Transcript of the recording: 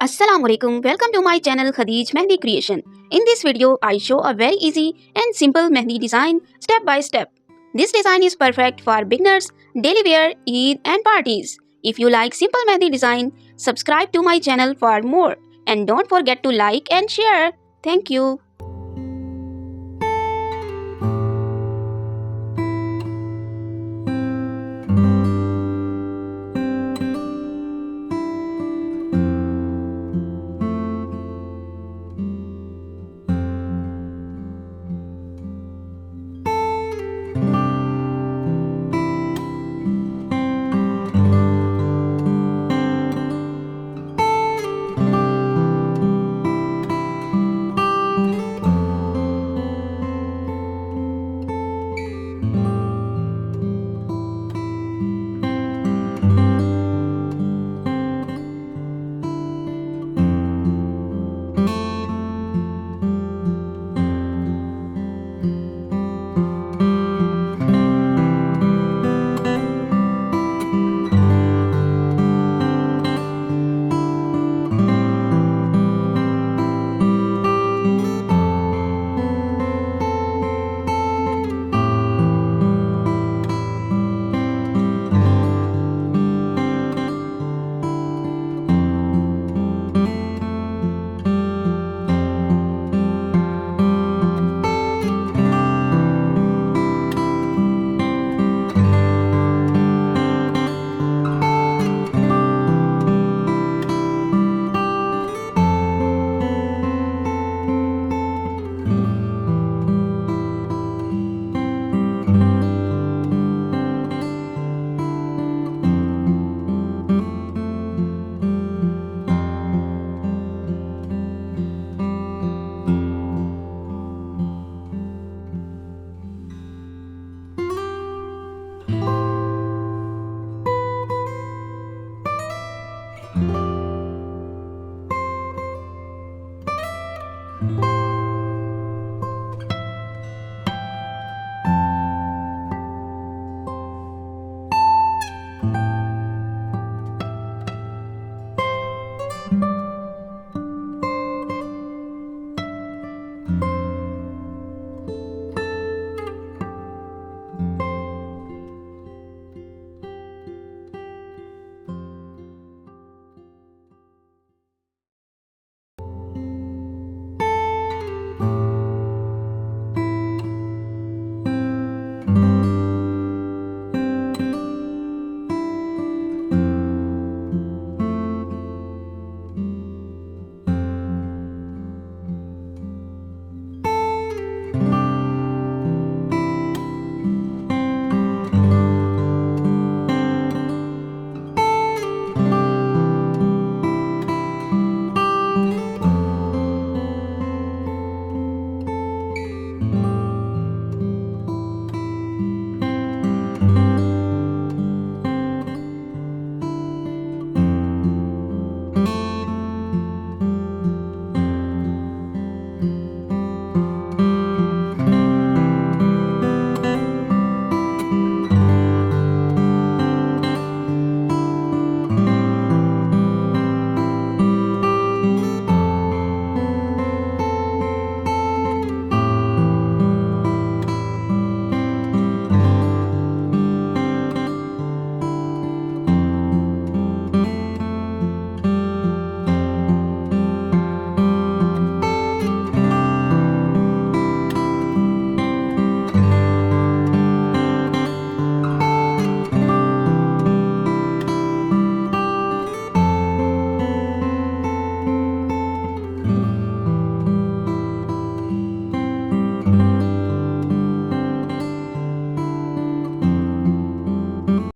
Assalamualaikum, welcome to my channel Khadeej Mahndi Creation. In this video, I show a very easy and simple Mehndi design step by step. This design is perfect for beginners, daily wear, Eid and parties. If you like simple Mehndi design, subscribe to my channel for more and don't forget to like and share. Thank you.